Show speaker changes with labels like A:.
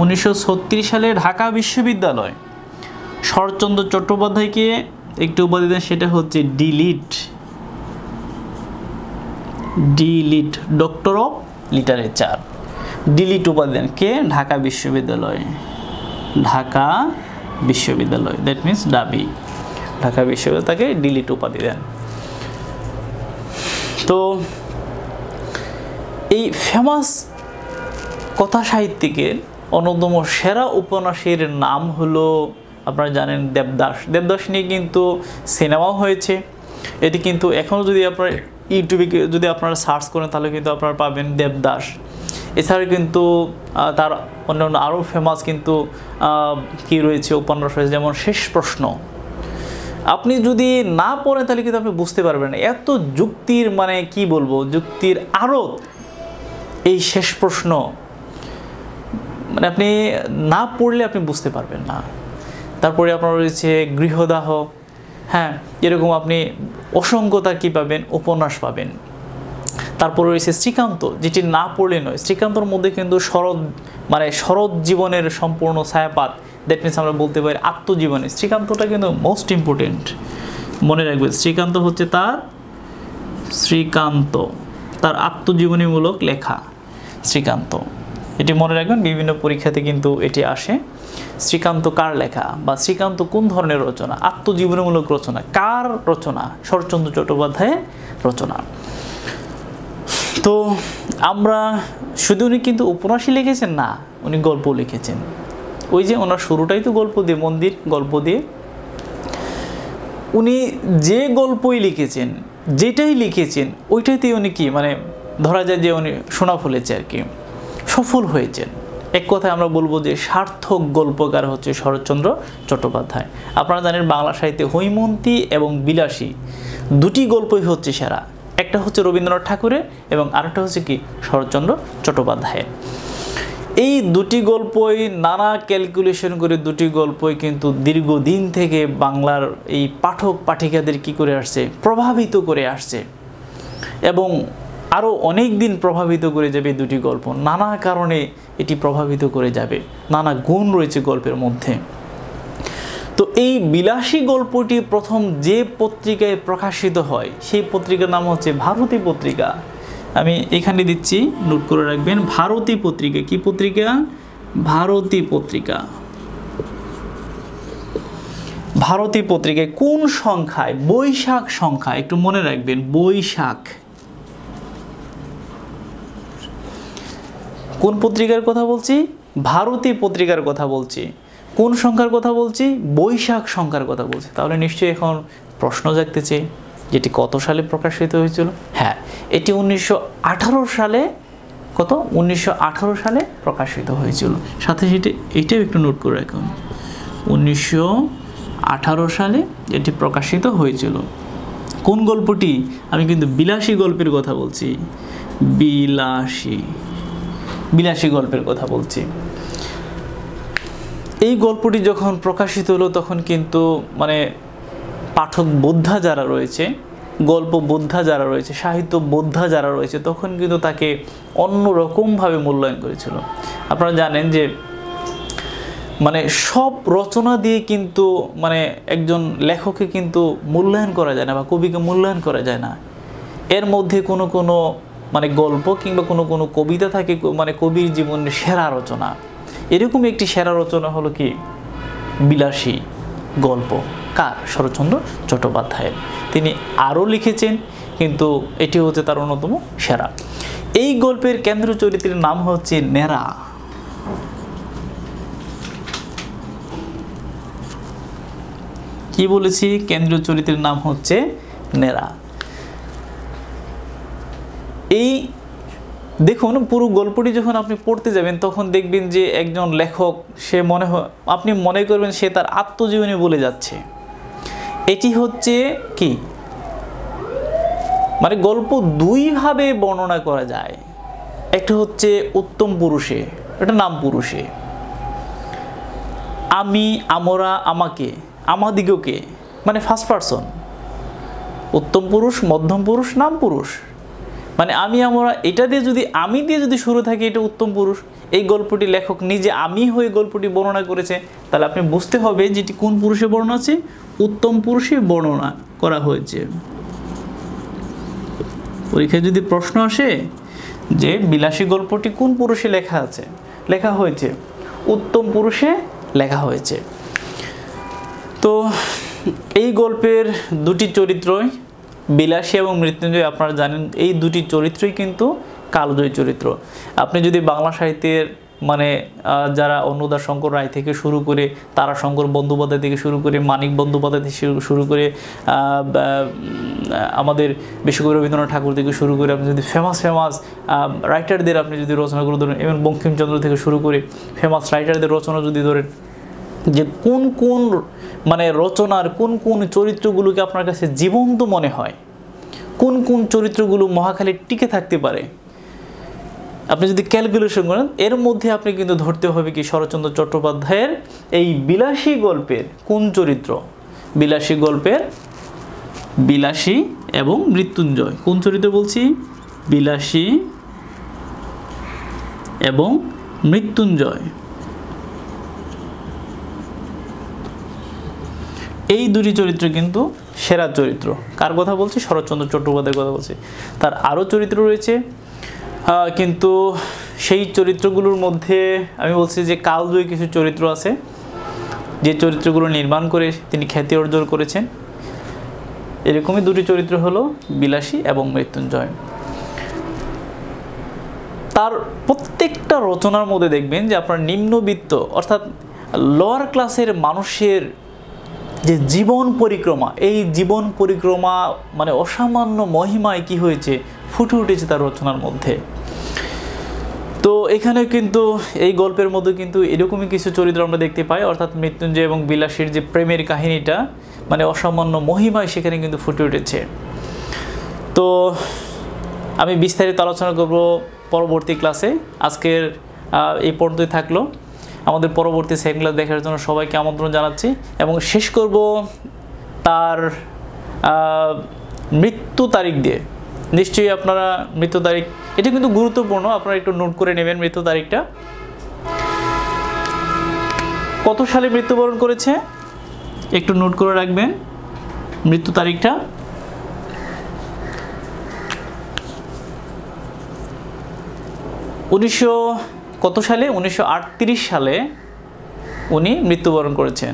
A: 1936 সালে ঢাকা বিশ্ববিদ্যালয় শরৎচন্দ্র চট্টোপাধ্যায়কে একটি উপাধি দেন, সেটা হচ্ছে delete doctor of literature. Delete উপাধি দেন কে? ঢাকা বিশ্ববিদ্যালয়, দ্যাট মিনস ডাবি, ঢাকা বিশ্ববিদ্যালয় তাকে ডিলিট উপাধি দেন। তো এই ফেমাস কথা সাহিত্যিকের অন্যতম সেরা উপন্যাসের নাম হলো, আপনারা জানেন, দেবদাস নিয়ে কিন্তু সিনেমাও হয়েছে। এটি কিন্তু এখনও যদি আপনারা ইউটিউবে যদি আপনারা সার্চ করেন তাহলে কিন্তু আপনারা পাবেন দেবদাস। এছাড়া কিন্তু তার অন্যান্য আরও ফেমাস কিন্তু কি রয়েছে, উপন্যাস রয়েছে, যেমন শেষ প্রশ্ন। আপনি যদি না পড়েন তাহলে কিন্তু আপনি বুঝতে পারবেন না, এত যুক্তির মানে কি বলবো, যুক্তির আরও এই শেষ প্রশ্ন, মানে আপনি না পড়লে আপনি বুঝতে পারবেন না। তারপরে আপনার রয়েছে গৃহদাহ, হ্যাঁ, এরকম আপনি অসংখ্য তার কী পাবেন, উপন্যাস পাবেন। তারপর রয়েছে শ্রীকান্ত, যেটি না পড়লে নয়। শ্রীকান্তর মধ্যে কিন্তু শরৎ জীবনের সম্পূর্ণ ছায়াপাত, দ্যাট মিনস আমরা বলতে পারি আত্মজীবনী। শ্রীকান্তটা কিন্তু মোস্ট ইম্পর্টেন্ট, মনে রাখবেন। শ্রীকান্ত হচ্ছে তার আত্মজীবনীমূলক লেখা শ্রীকান্ত, এটি মনে রাখবেন, বিভিন্ন পরীক্ষাতে কিন্তু এটি আসে। শ্রীকান্ত কার লেখা বা শ্রীকান্ত কোন ধরনের রচনা? আত্মজীবনীমূলক রচনা। কার রচনা? শরৎচন্দ্র চট্টোপাধ্যায়ের রচনা। তো আমরা শুধু উনি কিন্তু উপন্যাসই লিখেছেন না, উনি গল্প লিখেছেন। ওই যে ওনার শুরুটাই তো গল্প দিয়ে, মন্দির গল্প দিয়ে। উনি যে গল্পই লিখেছেন, যেটাই লিখেছেন, ওইটাতেই উনি কি মানে ধরা যায় যে উনি সোনা ফলেছে আর কি, সফল হয়েছেন। এক কথায় আমরা বলবো যে সার্থক গল্পকার হচ্ছে শরৎচন্দ্র চট্টোপাধ্যায়। আপনারা জানেন বাংলা সাহিত্যে হৈমন্তী এবং বিলাসী দুটি গল্পই হচ্ছে সেরা। একটা হচ্ছে রবীন্দ্রনাথ ঠাকুরের এবং আরেকটা হচ্ছে কি শরৎচন্দ্র চট্টোপাধ্যায়ের। এই দুটি গল্পই নানা ক্যালকুলেশন করে দুটি গল্পই কিন্তু দীর্ঘদিন থেকে বাংলার এই পাঠক পাঠিকাদের কি করে আসছে, প্রভাবিত করে আসছে, এবং আরও অনেক দিন প্রভাবিত করে যাবে। দুটি গল্প নানা কারণে এটি প্রভাবিত করে যাবে, নানা গুণ রয়েছে গল্পের মধ্যে। তো এই বিলাসী গল্পটি প্রথম যে পত্রিকায় প্রকাশিত হয় সেই পত্রিকার নাম হচ্ছে ভারতী পত্রিকা। আমি এখানে দিচ্ছি, নোট করে রাখবেন, ভারতী পত্রিকা। কি পত্রিকা? ভারতী পত্রিকা। ভারতী পত্রিকায় কোন সংখ্যায়? বৈশাখ সংখ্যা, একটু মনে রাখবেন, বৈশাখ। কোন পত্রিকার কথা বলছি? ভারতী পত্রিকার কথা বলছি। কোন সংখ্যার কথা বলছি? বৈশাখ সংখ্যার কথা বলছি। তাহলে নিশ্চয়ই এখন প্রশ্ন জাগতেছে যেটি কত সালে প্রকাশিত হয়েছিল? হ্যাঁ, এটি 1918 সালে, কত? 1918 সালে প্রকাশিত হয়েছিল। সাথে সাথে এইটাও একটু নোট করে রাখুন, 1918 সালে এটি প্রকাশিত হয়েছিল। কোন গল্পটি? আমি কিন্তু বিলাসী গল্পের কথা বলছি, বিলাসী গল্পের কথা বলছি। এই গল্পটি যখন প্রকাশিত হলো তখন কিন্তু মানে পাঠক বোদ্ধা যারা রয়েছে, গল্প বোদ্ধা যারা রয়েছে, সাহিত্য বোদ্ধা যারা রয়েছে, তখন কিন্তু তাকে অন্যরকমভাবে মূল্যায়ন করেছিল। আপনারা জানেন যে মানে সব রচনা দিয়ে কিন্তু মানে একজন লেখককে কিন্তু মূল্যায়ন করা যায় না বা কবিকে মূল্যায়ন করা যায় না। এর মধ্যে কোনো কোনো মানে গল্প কিংবা কোনো কোনো কবিতা থাকে মানে কবির জীবনের সেরা রচনা। এরকম একটি সেরা রচনা হলো কি বিলাসী গল্প। কার? শরৎচন্দ্র চট্টোপাধ্যায়ের। তিনি আরও লিখেছেন কিন্তু এটি হচ্ছে তার অন্যতম সেরা। এই গল্পের কেন্দ্রীয় চরিত্রের নাম হচ্ছে নেরা। কি বলেছি? কেন্দ্রীয় চরিত্রের নাম হচ্ছে নেরা। এই দেখুন পুরো গল্পটি যখন আপনি পড়তে যাবেন তখন দেখবেন যে একজন লেখক, সে আপনি মনে করবেন সে তার আত্মজীবনী বলে যাচ্ছে। এটি হচ্ছে কি মানে গল্প দুইভাবে বর্ণনা করা যায়। একটা হচ্ছে উত্তম পুরুষে, এটা নাম পুরুষে, আমি, আমরা, আমাকে, আমাদিগকে, মানে ফার্স্ট পারসন। উত্তম পুরুষ, মধ্যম পুরুষ, নাম পুরুষ। মানে আমি, আমরা, এটা দিয়ে যদি আমি দিয়ে যদি শুরু থাকে এটা উত্তম পুরুষ, এই গল্পটি লেখক নিজে আমি হয়ে গল্পটি বর্ণনা করেছে, তাহলে আপনি বুঝতে হবে যে এটি কোন পুরুষে বর্ণনা আছে, উত্তম পুরুষে বর্ণনা করা হয়েছে। পরীক্ষায় যদি প্রশ্ন আসে যে বিলাসী গল্পটি কোন পুরুষে লেখা হয়েছে, উত্তম পুরুষে লেখা হয়েছে। তো এই গল্পের দুটি চরিত্রই বিলাসী এবং মৃত্যুঞ্জয়, আপনারা জানেন এই দুটি চরিত্রই কিন্তু কালজয়ী চরিত্র। আপনি যদি বাংলা সাহিত্যের মানে যারা অনুদাশঙ্কর রায় থেকে শুরু করে তারাশঙ্কর বন্দ্যোপাধ্যায় থেকে শুরু করে মানিক বন্দ্যোপাধ্যায় থেকে শুরু করে আমাদের বিশ্বকবি রবীন্দ্রনাথ ঠাকুর থেকে শুরু করে আপনি যদি ফেমাস রাইটারদের আপনি যদি রচনাগুলো ধরেন, এবং বঙ্কিমচন্দ্র থেকে শুরু করে ফেমাস রাইটারদের রচনা যদি ধরেন, যে কোন কোন মানে রচনার কোন কোন চরিত্রগুলোকে আপনার কাছে জীবন্ত মনে হয়, কোন কোন চরিত্রগুলো মহাখালী টিকে থাকতে পারে, আপনি যদি ক্যালকুলেশন করেন এর মধ্যে আপনি কিন্তু ধরতে হবে কি শরৎচন্দ্র চট্টোপাধ্যায়ের এই বিলাসী গল্পের কোন চরিত্র, বিলাসী গল্পের বিলাসী এবং মৃত্যুঞ্জয় কোন চরিত্র বলছি, বিলাসী এবং মৃত্যুঞ্জয়, এই দুটি চরিত্র কিন্তু সেরা চরিত্র। কার কথা বলছি, শরৎচন্দ্র চট্টোপাধ্যায়ের কথা বলছি। তার আরও চরিত্র রয়েছে, কিন্তু সেই চরিত্রগুলোর মধ্যে আমি বলছি যে কালজয়ী কিছু চরিত্র আছে, যে চরিত্রগুলো নির্মাণ করে তিনি খ্যাতি অর্জন করেছেন। এরকমই দুটি চরিত্র হলো বিলাসী এবং মৃত্যুঞ্জয়। তার প্রত্যেকটা রচনার মধ্যে দেখবেন যে আপনার নিম্নবিত্ত অর্থাৎ লোয়ার ক্লাসের মানুষের যে জীবন পরিক্রমা, এই জীবন পরিক্রমা মানে অসামান্য মহিমায় কি হয়েছে, ফুটে উঠেছে তার রচনার মধ্যে। তো এখানে কিন্তু এই গল্পের মধ্যে কিন্তু এরকমই কিছু চরিত্র আমরা দেখতে পাই, অর্থাৎ মৃত্যুঞ্জয় এবং বিলাসীর যে প্রেমের কাহিনীটা মানে অসামান্য মহিমায় সেখানে কিন্তু ফুটে উঠেছে। তো আমি বিস্তারিত আলোচনা করব পরবর্তী ক্লাসে। আজকের এই পর্যন্তই থাকলো। আমাদের পরবর্তী সেকেন্ড ক্লাস দেখার জন্য সবাইকে আমন্ত্রণ জানাচ্ছি, এবং শেষ করব তার মৃত্যু তারিখ দিয়ে। নিশ্চয়ই আপনারা মৃত্যু তারিখ, এটা কিন্তু গুরুত্বপূর্ণ, আপনারা একটু নোট করে নেবেন মৃত্যু তারিখটা। কত সালে মৃত্যুবরণ করেছে একটু নোট করে রাখবেন মৃত্যু তারিখটা। 1900 কত সালে, 1938 সালে উনি মৃত্যুবরণ করেছেন।